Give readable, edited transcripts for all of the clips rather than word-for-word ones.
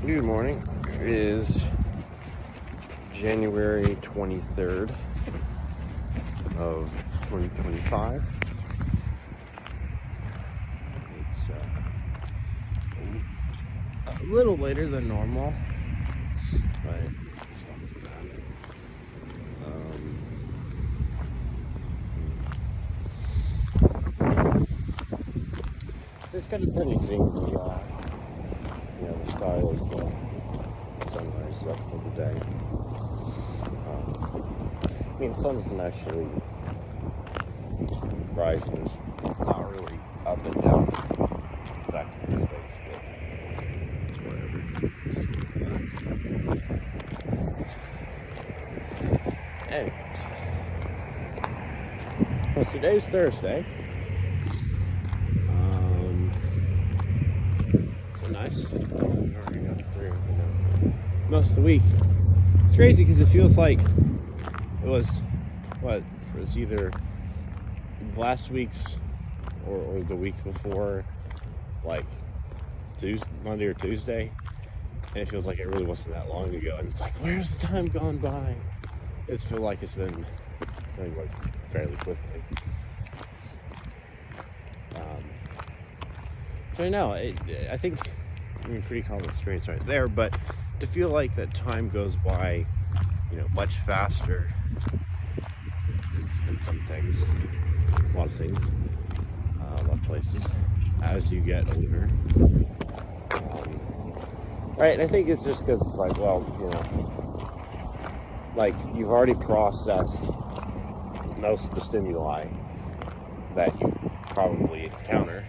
Good morning. It is January 23rd of 2025. It's a little later than normal, but it's not too bad. So it's kind of pretty seeing the sky as the sunrise up for the day. The sun isn't actually rising, it's not really up and down back in space, but whatever. Anyways, well, today's Thursday. So nice. Already got through, most of the week. It's crazy because it feels like it was either last week's or the week before, like Monday or Tuesday, and it feels like it really wasn't that long ago. And it's like, where's the time gone by? It feels like it's been going like fairly quickly. So I know, I think, pretty common experience right there, but to feel like that time goes by, much faster in some things, a lot of things, a lot of places, as you get older. Right, and I think it's just because it's like, well, like you've already processed most of the stimuli that you probably encounter.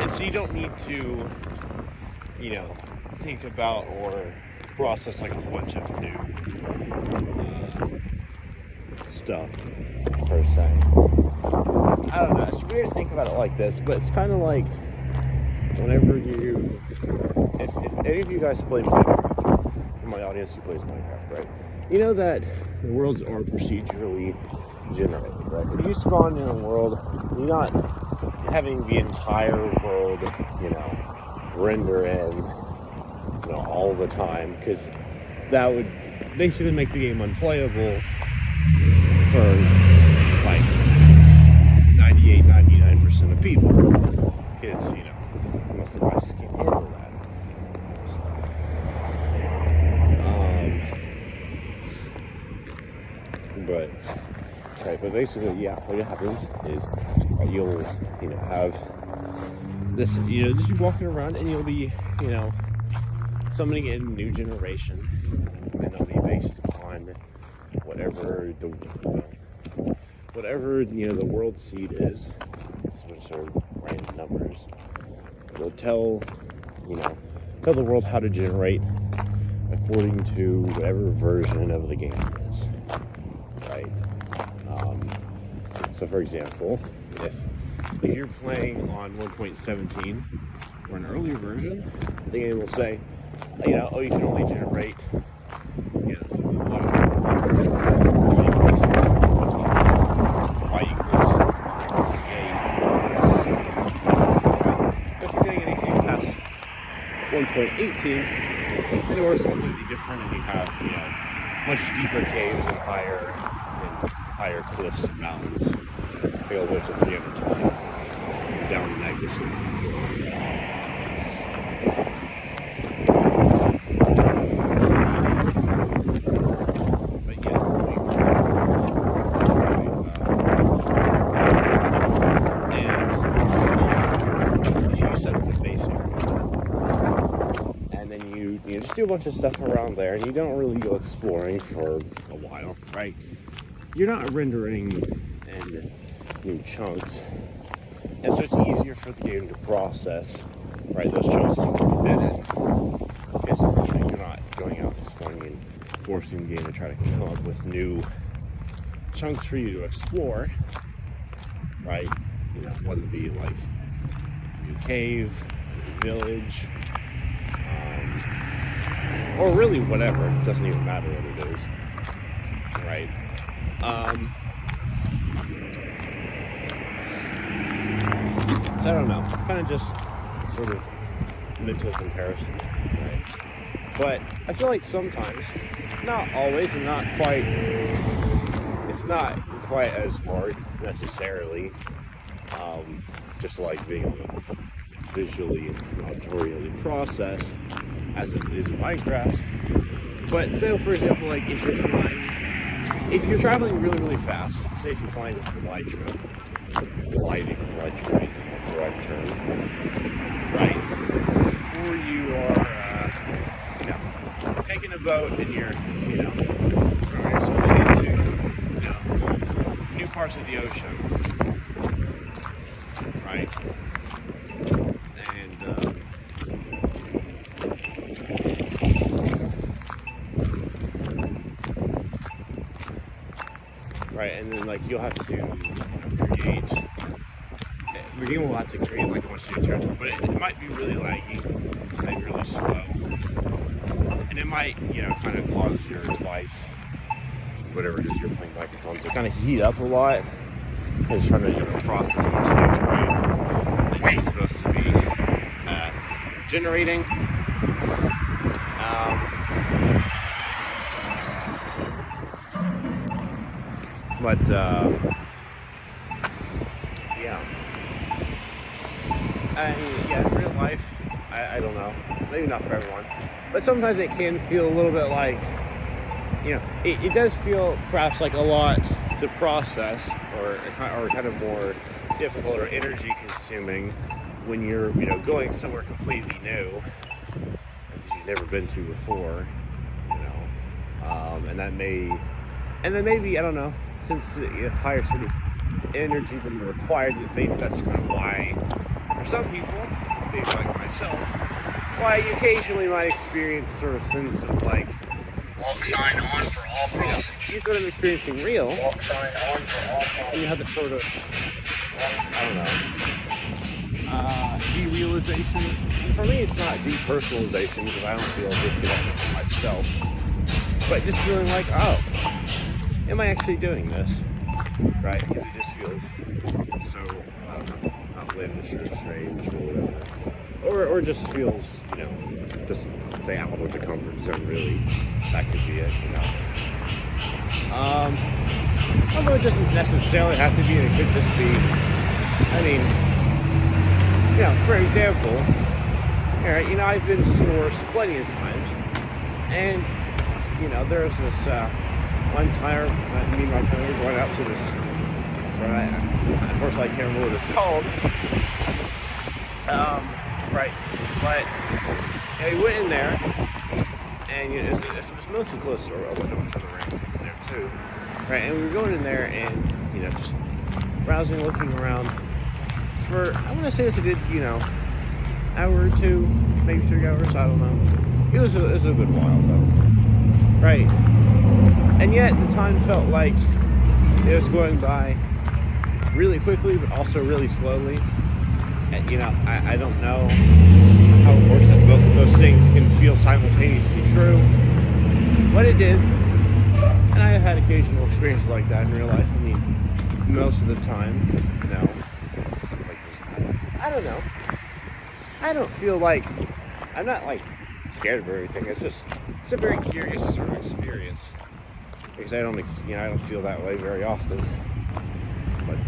And so you don't need to, think about or process like a bunch of new stuff per se. I don't know, it's weird to think about it like this, but it's kind of like whenever if any of you guys play Minecraft, in my audience who plays Minecraft, right? You know that the worlds are procedurally generated, right? If you spawn in a world, you're not having the entire world, render in, all the time, because that would basically make the game unplayable for like 99% of people, because, most devices can't handle that. But basically, what happens is you'll, have this, just be walking around and you'll be, summoning in a new generation, and they'll be based upon whatever the world seed is, which are random numbers. They'll tell the world how to generate according to whatever version of the game is, right? So for example, if you're playing on 1.17 or an earlier version, the game will say, you can only generate, y equals a. If you're getting anything past 1.18, then it works completely different, and you have, much deeper caves and higher cliffs and mountains. Fail which at the end of time down in that distance. But yeah, and if you set up the base area, and then you just do a bunch of stuff around there, and you don't really go exploring for a while, right? You're not rendering in new chunks, and so it's easier for the game to process, right, those chunks that you've already been in, because you're not going out and exploring and forcing the game to try to come up with new chunks for you to explore, right? Whether it be like a new cave, a new village, or really whatever. It doesn't even matter what it is, right? So I don't know, kind of just sort of mental comparison, right? But I feel like sometimes, not always, and it's not quite as hard necessarily, just like being able to visually and auditorially process as it is in Minecraft. But say, for example, like if you're traveling really, really fast, say if you find a gliding, correct term, right? Or you are, taking a boat and you're, swimming into, new parts of the ocean, right? And, right, and then like you'll have to create. The game will have to create like a bunch of new territory, but it might be really laggy, it might be really slow, and it might kind of cause your device, whatever it is you're playing Microphone, to kind of heat up a lot. It's trying to process how much data that you're supposed to be generating. But in real life, I don't know, maybe not for everyone, but sometimes it can feel a little bit like, it does feel perhaps like a lot to process, or kind of more difficult or energy consuming when you're, going somewhere completely new that you've never been to before, and then maybe, I don't know, since higher sort of energy would be required, maybe that's kind of why, for some people, maybe like myself, why you occasionally might experience sort of sense of like, walk sign on for all crossings. You sort of experiencing real, Walk sign on for all crossings. and you have the sort of, derealization. And for me, it's not depersonalization, because I don't feel disconnected from myself, but just feeling like, oh, am I actually doing this? Right? Because it just feels so, outlandish or strange or whatever. Or just feels, just say out of the comfort zone, really. That could be it, Although it doesn't necessarily have to be, and it could just be, for example, alright, I've been to stores plenty of times, and, there's this, one time, me and my family were going out to this, unfortunately I can't remember what it's called, right, but, we went in there, and, it was mostly close to our window, which other rantings there too, right, and we were going in there, and, just browsing, looking around, for, I want to say it's a good, hour or two, maybe 3 hours, I don't know, it was a good while, though, right, and yet the time felt like it was going by really quickly, but also really slowly. And, I don't know how it works that both of those things can feel simultaneously true, but it did. And I have had occasional experiences like that in real life. Most of the time, no. Something like this. I don't know. I don't feel like, I'm not like scared of everything. It's a very curious sort of experience. Because I don't feel that way very often. But,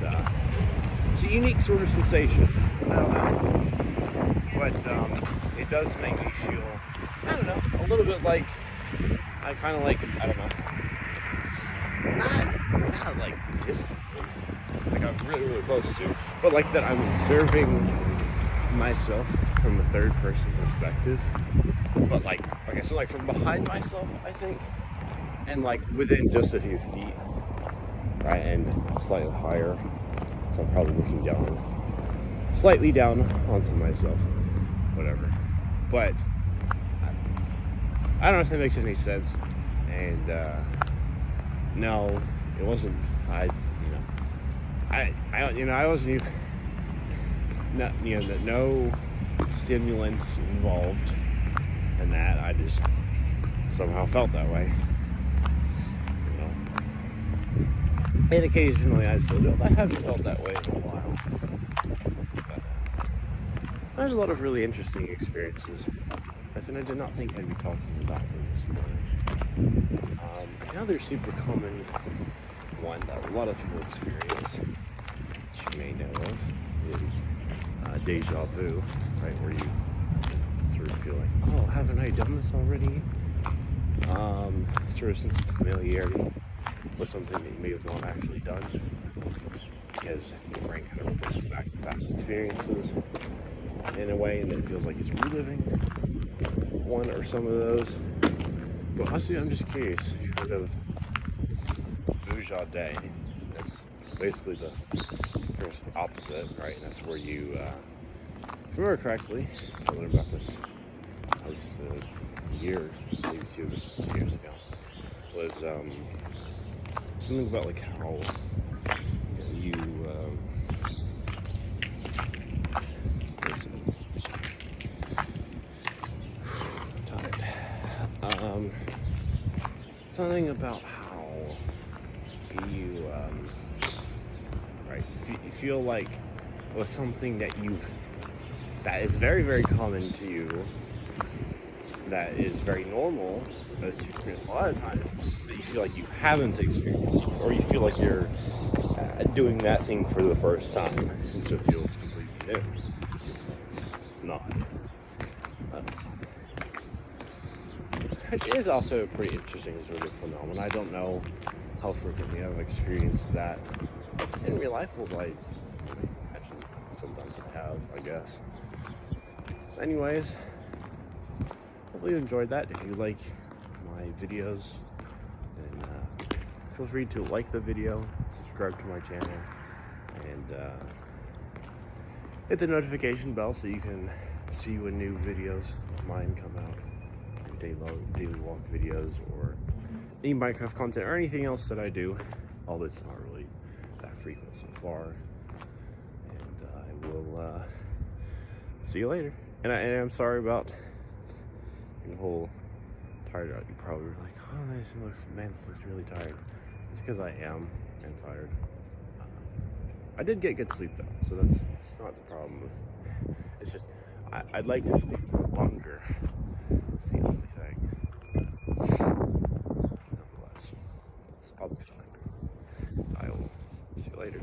it's a unique sort of sensation. I don't know. But, it does make me feel, I don't know, a little bit like, I kind of like, I don't know, not like distant, like I'm really, really close to, but like that I'm observing myself from a third person perspective, but like, okay, so like from behind myself, I think, and like within just a few feet, right, and slightly higher, so I'm probably looking down, slightly down onto myself, whatever, but I don't know if that makes any sense, and no, it wasn't, I wasn't even, no stimulants involved in that, I just somehow felt that way, And occasionally I still do it. I haven't felt that way in a while. But there's a lot of really interesting experiences. And I did not think I'd be talking about them this morning. Another super common one that a lot of people experience, which you may know of, is deja vu, right? Where you sort of feel like, oh, haven't I done this already? Sort of sense of familiarity with something that you may have not actually done, because your brain kind of reverts back to past experiences in a way, and it feels like it's reliving one or some of those. But honestly, I'm just curious, if you've heard of Vuja Day. That's basically the opposite, right? And that's where you, if I remember correctly, I learned about this at least a year, maybe 2 years ago, was something about like how you something about how you right, you feel like it was something that is very, very common to you, that is very normal, that you experience a lot of times, that you feel like you haven't experienced, or you feel like you're doing that thing for the first time, and so it feels completely new. It's not. It is also a pretty interesting sort of phenomenon. I don't know how frequently I've experienced that in real life. Well, I actually sometimes have, I guess. Anyways, hopefully you enjoyed that. If you like my videos, then feel free to like the video, subscribe to my channel, and hit the notification bell so you can see when new videos of mine come out. Daily walk videos, or any Minecraft content, or anything else that I do. Although it's not really that frequent so far. And I will see you later. And I'm sorry about the whole tired out. You probably were like, oh, this looks really tired. It's because I am and tired. I did get good sleep though, so it's not the problem with. It's just I'd like to sleep longer. It's the only thing. Nonetheless, I'll be fine. I will see you later.